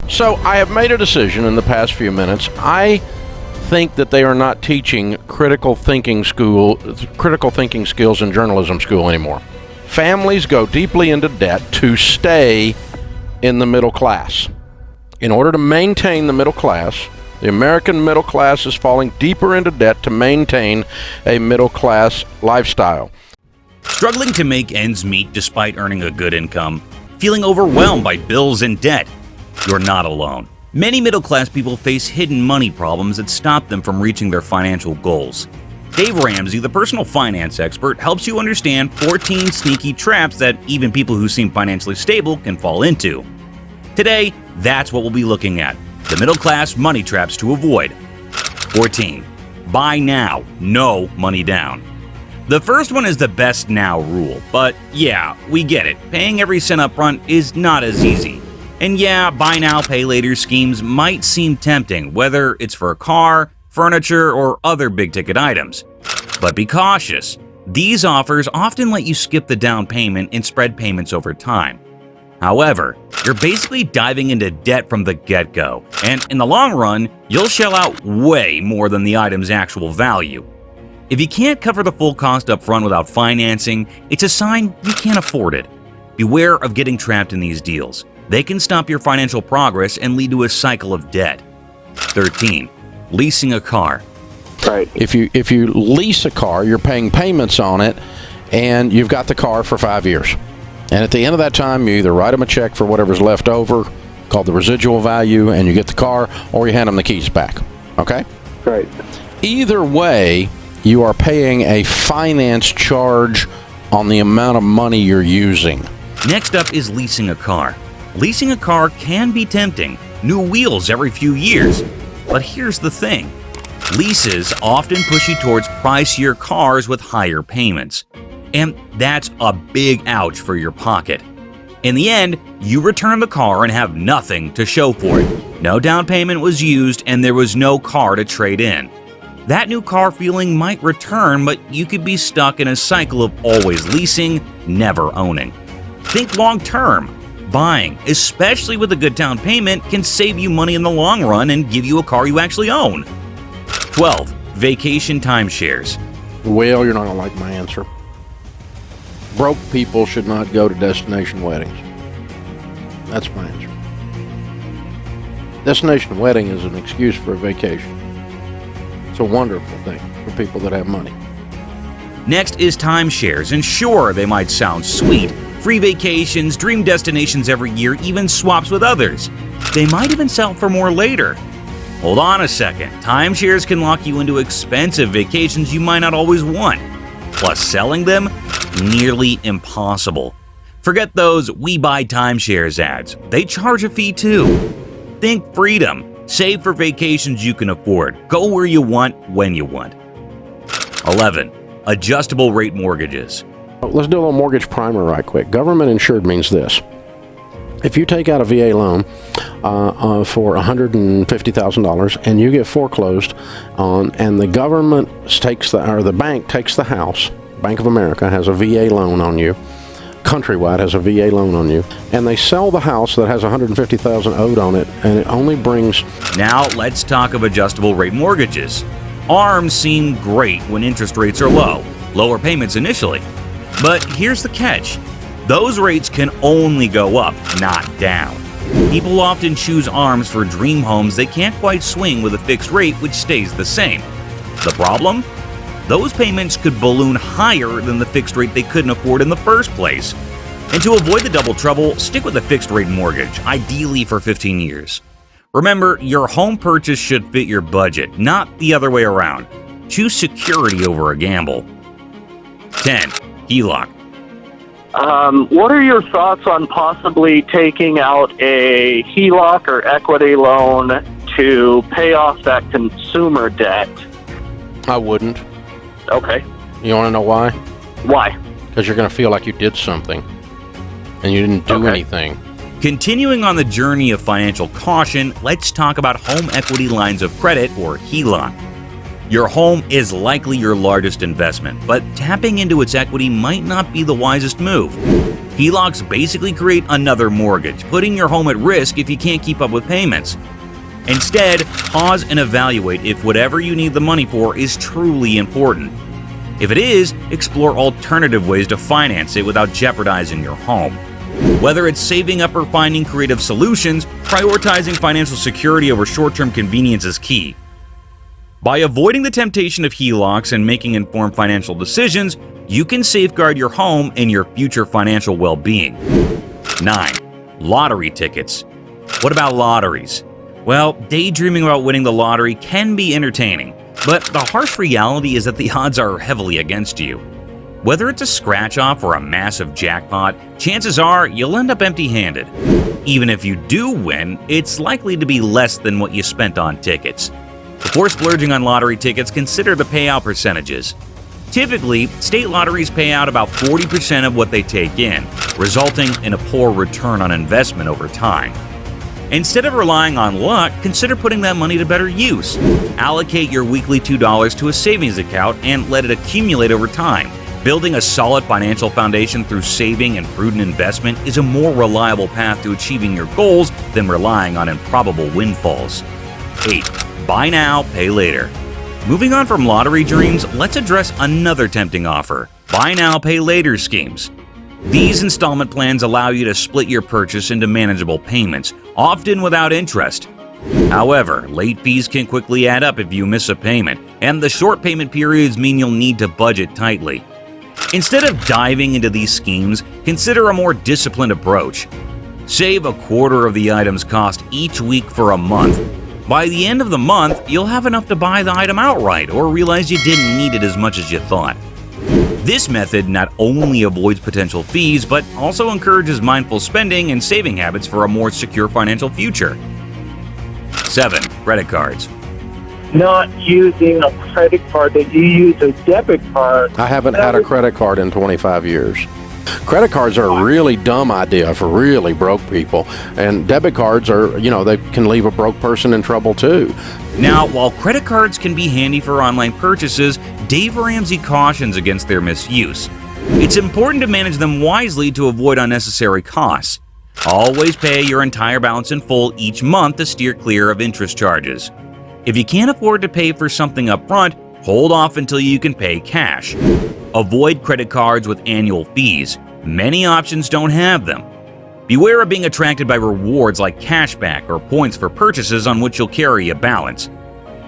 So I have made a decision in the past few minutes. I think that they are not teaching critical thinking skills in journalism school anymore. Families go deeply into debt to stay in the middle class. In order to maintain the middle class, the American middle class is falling deeper into debt to maintain a middle class lifestyle. Struggling to make ends meet despite earning a good income, feeling overwhelmed by bills and debt. You're not alone. Many middle-class people face hidden money problems that stop them from reaching their financial goals. Dave Ramsey, the personal finance expert, helps you understand 14 sneaky traps that even people who seem financially stable can fall into. Today, that's what we'll be looking at. The middle-class money traps to avoid. 14. Buy now, no money down. The first one is the best now rule, but yeah, we get it. Paying every cent up front is not as easy. And yeah, buy now, pay later schemes might seem tempting, whether it's for a car, furniture, or other big-ticket items. But be cautious. These offers often let you skip the down payment and spread payments over time. However, you're basically diving into debt from the get-go, and in the long run, you'll shell out way more than the item's actual value. If you can't cover the full cost up front without financing, it's a sign you can't afford it. Beware of getting trapped in these deals. They can stop your financial progress and lead to a cycle of debt. 13. Leasing a car. Right. If you lease a car, you're paying payments on it, and you've got the car for 5 years. And at the end of that time, you either write them a check for whatever's left over, called the residual value, and you get the car, or you hand them the keys back. Okay? Right. Either way, you are paying a finance charge on the amount of money you're using. Next up is leasing a car. Leasing a car can be tempting. New wheels every few years. But here's the thing. Leases often push you towards pricier cars with higher payments. And that's a big ouch for your pocket. In the end, you return the car and have nothing to show for it. No down payment was used and there was no car to trade in. That new car feeling might return, but you could be stuck in a cycle of always leasing, never owning. Think long term. Buying, especially with a good down payment, can save you money in the long run and give you a car you actually own. 12. Vacation timeshares. Well, you're not going to like my answer. Broke people should not go to destination weddings. That's my answer. Destination wedding is an excuse for a vacation. It's a wonderful thing for people that have money. Next is timeshares, and sure, they might sound sweet. Free vacations, dream destinations every year, even swaps with others. They might even sell for more later. Hold on a second. Timeshares can lock you into expensive vacations you might not always want. Plus, selling them? Nearly impossible. Forget those "we buy timeshares" ads. They charge a fee too. Think freedom. Save for vacations you can afford. Go where you want, when you want. 11. Adjustable rate mortgages. Let's do a little mortgage primer right quick. Government insured means this. If you take out a VA loan for $150,000 and you get foreclosed on, and the government takes the bank takes the house, Bank of America has a VA loan on you, Countrywide has a VA loan on you, and they sell the house that has $150,000 owed on it, and it only brings... Now let's talk of adjustable rate mortgages. ARMs seem great when interest rates are low, lower payments initially. But here's the catch. Those rates can only go up, not down. People often choose ARMs for dream homes they can't quite swing with a fixed rate which stays the same. The problem? Those payments could balloon higher than the fixed rate they couldn't afford in the first place. And to avoid the double trouble, stick with a fixed rate mortgage, ideally for 15 years. Remember, your home purchase should fit your budget, not the other way around. Choose security over a gamble. 10. HELOC. What are your thoughts on possibly taking out a HELOC or equity loan to pay off that consumer debt? I wouldn't. Okay. You want to know why? Why? Because you're going to feel like you did something, and you didn't do anything. Continuing on the journey of financial caution, let's talk about home equity lines of credit, or HELOC. Your home is likely your largest investment, but tapping into its equity might not be the wisest move. HELOCs basically create another mortgage, putting your home at risk if you can't keep up with payments. Instead, pause and evaluate if whatever you need the money for is truly important. If it is, explore alternative ways to finance it without jeopardizing your home. Whether it's saving up or finding creative solutions, prioritizing financial security over short-term convenience is key. By avoiding the temptation of HELOCs and making informed financial decisions, you can safeguard your home and your future financial well-being. 9. Lottery tickets. What about lotteries? Well, daydreaming about winning the lottery can be entertaining, but the harsh reality is that the odds are heavily against you. Whether it's a scratch-off or a massive jackpot, chances are you'll end up empty-handed. Even if you do win, it's likely to be less than what you spent on tickets. Before splurging on lottery tickets, consider the payout percentages. Typically, state lotteries pay out about 40% of what they take in, resulting in a poor return on investment over time. Instead of relying on luck, consider putting that money to better use. Allocate your weekly $2 to a savings account and let it accumulate over time. Building a solid financial foundation through saving and prudent investment is a more reliable path to achieving your goals than relying on improbable windfalls. 8. Buy now, pay later. Moving on from lottery dreams, let's address another tempting offer: buy now, pay later schemes. These installment plans allow you to split your purchase into manageable payments, often without interest. However, late fees can quickly add up if you miss a payment, and the short payment periods mean you'll need to budget tightly. Instead of diving into these schemes, consider a more disciplined approach. Save a quarter of the item's cost each week for a month. By the end of the month, you'll have enough to buy the item outright or realize you didn't need it as much as you thought. This method not only avoids potential fees, but also encourages mindful spending and saving habits for a more secure financial future. 7. Credit cards. Not using a credit card, that you use a debit card. I haven't had a credit card in 25 years. Credit cards are a really dumb idea for really broke people, and debit cards are, they can leave a broke person in trouble too. Now, while credit cards can be handy for online purchases, Dave Ramsey cautions against their misuse. It's important to manage them wisely to avoid unnecessary costs. Always pay your entire balance in full each month to steer clear of interest charges. If you can't afford to pay for something up front, hold off until you can pay cash. Avoid credit cards with annual fees. Many options don't have them. Beware of being attracted by rewards like cashback or points for purchases on which you'll carry a balance.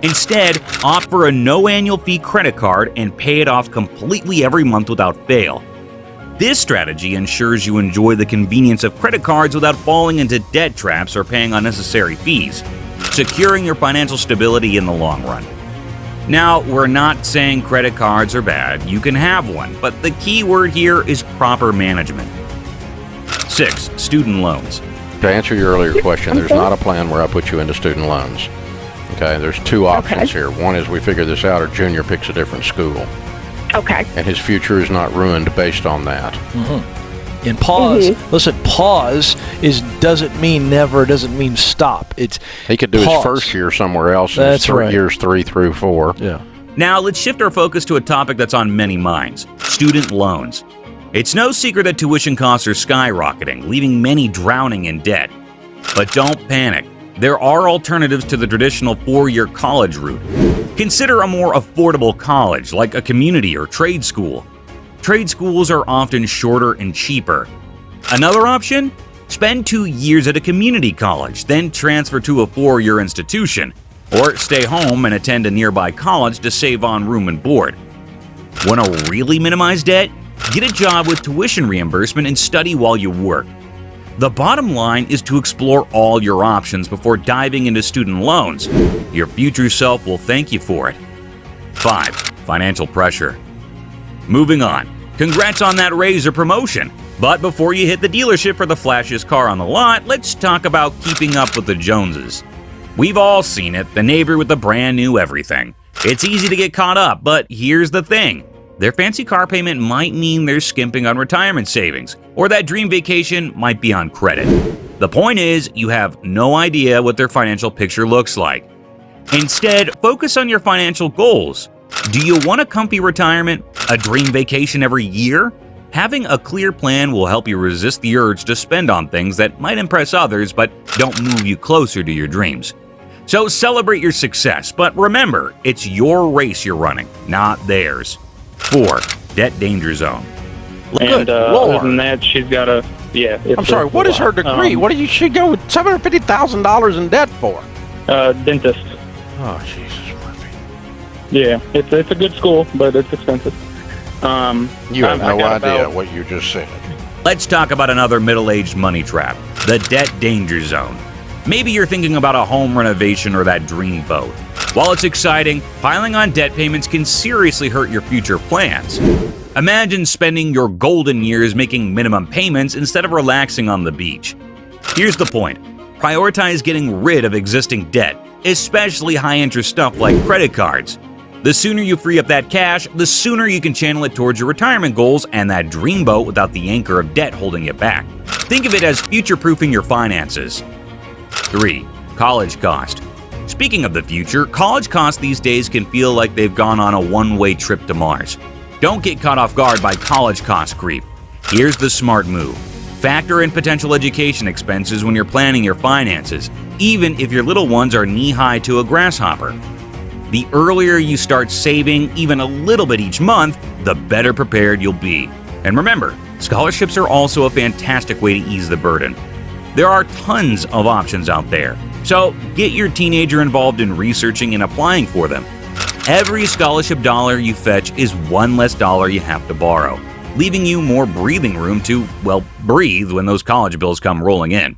Instead, opt for a no annual fee credit card and pay it off completely every month without fail. This strategy ensures you enjoy the convenience of credit cards without falling into debt traps or paying unnecessary fees, securing your financial stability in the long run. Now, we're not saying credit cards are bad. You can have one, but the key word here is proper management. 6. Student loans. To answer your earlier question, there's not a plan where I put you into student loans. Okay, there's two options here. One is we figure this out, or Junior picks a different school. Okay. And his future is not ruined based on that. Mm-hmm. And pause. Listen, pause doesn't mean never, doesn't mean stop. He could do his first year somewhere else. That's right. Years 3 through 4. Yeah. Now, let's shift our focus to a topic that's on many minds: student loans. It's no secret that tuition costs are skyrocketing, leaving many drowning in debt. But don't panic. There are alternatives to the traditional 4-year college route. Consider a more affordable college, like a community or trade school. Trade schools are often shorter and cheaper. Another option? Spend 2 years at a community college, then transfer to a 4-year institution, or stay home and attend a nearby college to save on room and board. Want to really minimize debt? Get a job with tuition reimbursement and study while you work. The bottom line is to explore all your options before diving into student loans. Your future self will thank you for it. 5. Financial pressure. Moving on. Congrats on that raise or promotion. But before you hit the dealership for the flashiest car on the lot, let's talk about keeping up with the Joneses. We've all seen it, the neighbor with the brand new everything. It's easy to get caught up, but here's the thing. Their fancy car payment might mean they're skimping on retirement savings, or that dream vacation might be on credit. The point is, you have no idea what their financial picture looks like. Instead, focus on your financial goals. Do you want a comfy retirement? A dream vacation every year? Having a clear plan will help you resist the urge to spend on things that might impress others but don't move you closer to your dreams. So celebrate your success, but remember, it's your race you're running, not theirs. 4. Debt danger zone. And Good other Lord. than that, she's got a I'm sorry, what is her degree? What did she go with $750,000 in debt for? Dentist. Oh, Jesus, Murphy. Yeah, it's a good school, but it's expensive. You have I no got idea about- what you just said. Let's talk about another middle-aged money trap, the debt danger zone. Maybe you're thinking about a home renovation or that dream boat. While it's exciting, piling on debt payments can seriously hurt your future plans. Imagine spending your golden years making minimum payments instead of relaxing on the beach. Here's the point. Prioritize getting rid of existing debt, especially high-interest stuff like credit cards. The sooner you free up that cash, the sooner you can channel it towards your retirement goals and that dream boat without the anchor of debt holding you back. Think of it as future-proofing your finances. 3. College cost. Speaking of the future, college costs these days can feel like they've gone on a one-way trip to Mars. Don't get caught off guard by college cost creep. Here's the smart move. Factor in potential education expenses when you're planning your finances, even if your little ones are knee-high to a grasshopper. The earlier you start saving, even a little bit each month, the better prepared you'll be. And remember, scholarships are also a fantastic way to ease the burden. There are tons of options out there, so get your teenager involved in researching and applying for them. Every scholarship dollar you fetch is one less dollar you have to borrow, leaving you more breathing room to, well, breathe when those college bills come rolling in.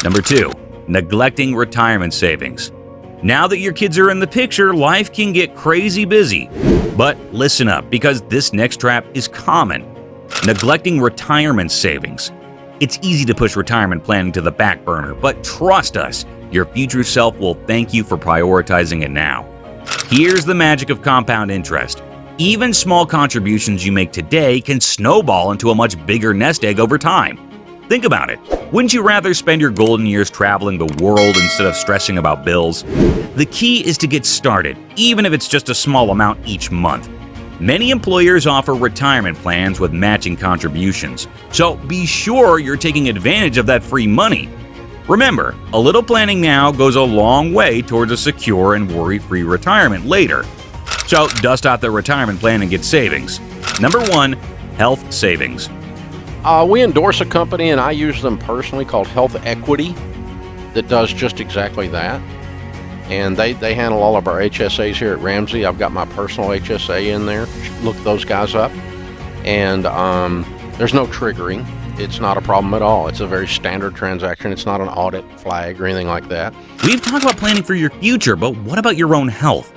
Number 2, neglecting retirement savings. Now that your kids are in the picture, life can get crazy busy. But listen up, because this next trap is common. Neglecting retirement savings. It's easy to push retirement planning to the back burner, but trust us, your future self will thank you for prioritizing it now. Here's the magic of compound interest. Even small contributions you make today can snowball into a much bigger nest egg over time. Think about it. Wouldn't you rather spend your golden years traveling the world instead of stressing about bills? The key is to get started, even if it's just a small amount each month. Many employers offer retirement plans with matching contributions, so be sure you're taking advantage of that free money. Remember, a little planning now goes a long way towards a secure and worry-free retirement later. So dust out the retirement plan and get savings. Number 1, health savings. We endorse a company, and I use them personally, called Health Equity, that does just exactly that. And they handle all of our HSAs here at Ramsey. I've got my personal HSA in there. Look those guys up. And there's no triggering. It's not a problem at all. It's a very standard transaction. It's not an audit flag or anything like that. We've talked about planning for your future, but what about your own health?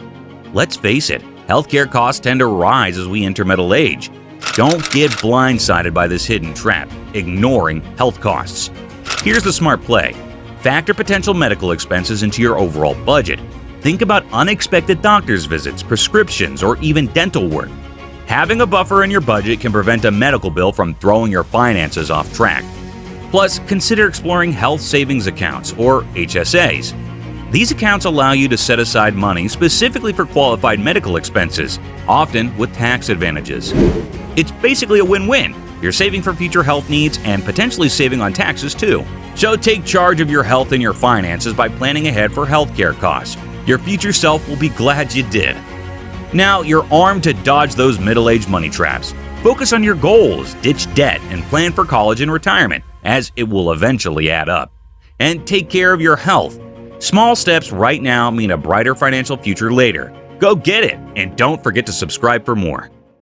Let's face it, healthcare costs tend to rise as we enter middle age. Don't get blindsided by this hidden trap, ignoring health costs. Here's the smart play. Factor potential medical expenses into your overall budget. Think about unexpected doctor's visits, prescriptions, or even dental work. Having a buffer in your budget can prevent a medical bill from throwing your finances off track. Plus, consider exploring health savings accounts, or HSAs. These accounts allow you to set aside money specifically for qualified medical expenses, often with tax advantages. It's basically a win-win. You're saving for future health needs and potentially saving on taxes too. So take charge of your health and your finances by planning ahead for healthcare costs. Your future self will be glad you did. Now you're armed to dodge those middle-aged money traps. Focus on your goals, ditch debt, and plan for college and retirement, as it will eventually add up. And take care of your health. Small steps right now mean a brighter financial future later. Go get it, and don't forget to subscribe for more.